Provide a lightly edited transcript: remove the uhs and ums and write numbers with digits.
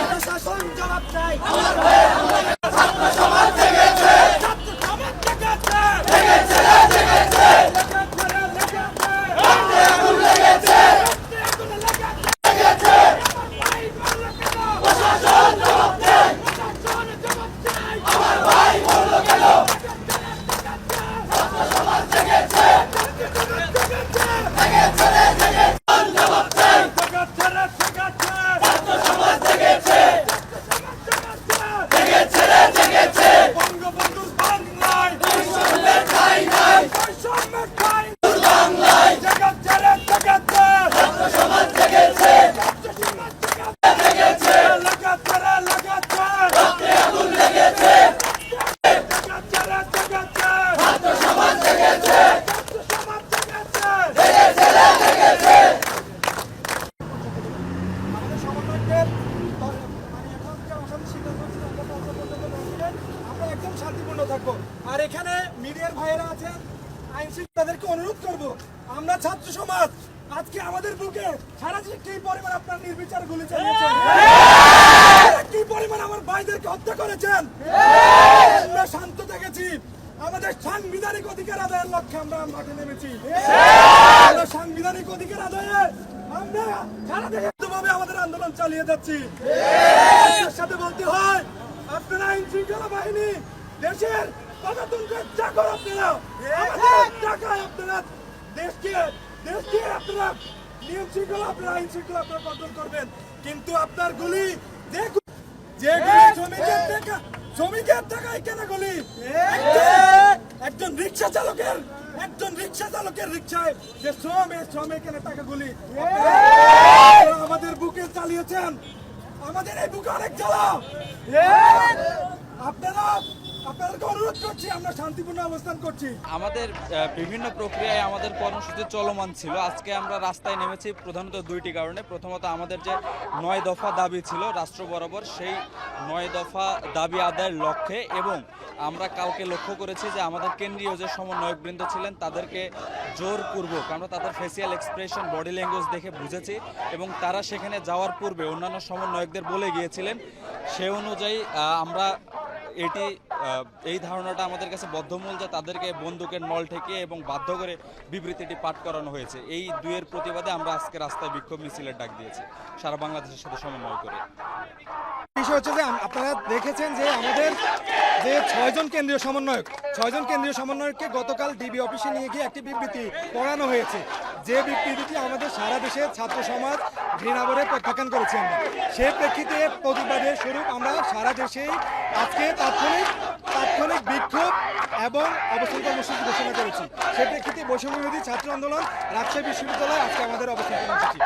প্রশাসন জবাব চাই। শান্তিপূর্ণ থাকবো। আর এখানে মিডিয়ার ভাইয়েরা আছেন, আইন তাদেরকে অনুরোধ করব, আমরা ছাত্র সমাজ আজকে আমাদের বুকে সারা দেশে কি পরিমাণ আপনার নির্বিচার গুলি চালিয়েছেন, কি পরিমাণ আমার ভাইদেরকে হত্যা করেছেন, আমরা শান্ত থেকেছি। আমাদের সাংবিধানিক অধিকার আদায়ের লক্ষ্যে আমরা মাঠে নেমেছি। সাংবিধানিক অধিকার আদায়ে আমরা সারা দেশে আমাদের আন্দোলন চালিয়ে যাচ্ছি। সাথে বলতে হয়, আপনারা আইন শৃঙ্খলা বাহিনী দেশের গণতন্ত্রের চাকর, আপনারা আমাদের টাকায় আপনারা দেশকে আপনারা নিয়ম শৃঙ্খলা, আপনারা আইন শৃঙ্খলা আপনারা কন্ট্রোল করবেন। কিন্তু আপনার গুলি যে শ্রমিকের টাকায় কেনা গুলি, একজন রিক্সা চালকের রিক্সায় যে শ্রমে কেনা টাকা গুলি আমাদের বুকে চালিয়েছেন। আমাদের এই বুকে অনেক জ্বালা। আপনাদেরকে অনুরোধ করছি, আমরা শান্তিপূর্ণ অবস্থান করছি। আমাদের বিভিন্ন প্রক্রিয়ায় আমাদের কর্মসূচি চলমান ছিল। আজকে আমরা রাস্তায় নেমেছি প্রধানত দুইটি কারণে। প্রথমত আমাদের যে 9 দফা দাবি ছিল রাষ্ট্র বরাবর, সেই 9 দফা দাবি আদায়ের লক্ষ্যে, এবং আমরা কালকে লক্ষ্য করেছি যে আমাদের কেন্দ্রীয় যে সমন্বয়কবৃন্দ ছিলেন তাদেরকে জোরপূর্বক আমরা তাদের ফেসিয়াল এক্সপ্রেশন, বডি ল্যাঙ্গুয়েজ দেখে বুঝেছি, এবং তারা সেখানে যাওয়ার পূর্বে অন্যান্য সমন্বয়কদের বলে গিয়েছিলেন। সে অনুযায়ী আমরা এই ধারণাটা আমাদের কাছে বদ্ধমূল যে তাদেরকে বন্দুকের নল ঠেকিয়ে এবং বাধ্য করে বিবৃতিটি পাঠ করানো হয়েছে। এই দুয়ের প্রতিবাদে আমরা আজকে রাস্তায় বিক্ষোভ মিছিলের ডাক দিয়েছি সারা বাংলাদেশের সাথে সমন্বয় করে। বিষয় হচ্ছে যে আপনারা দেখেছেন যে আমাদের যে 6 জন কেন্দ্রীয় সমন্বয়ককে গতকাল ডিবি অফিসে নিয়ে গিয়ে একটি বিবৃতি পড়ানো হয়েছে, যে বিবৃতিটি আমাদের সারা দেশের ছাত্র সমাজ ঘৃণাভরে প্রত্যাখ্যান করেছে। আমরা সেই প্রেক্ষিতে প্রতিবাদের স্বরূপ আমরা সারা দেশেই আজকে তাৎক্ষণিক বিক্ষোভ এবং অবস্থান কর্মসূচি ঘোষণা করেছি। সেই প্রেক্ষিতে বৈষম্য বিরোধী ছাত্র আন্দোলন রাজশাহী বিশ্ববিদ্যালয়ে আজকে আমাদের অবস্থান কর্মসূচি।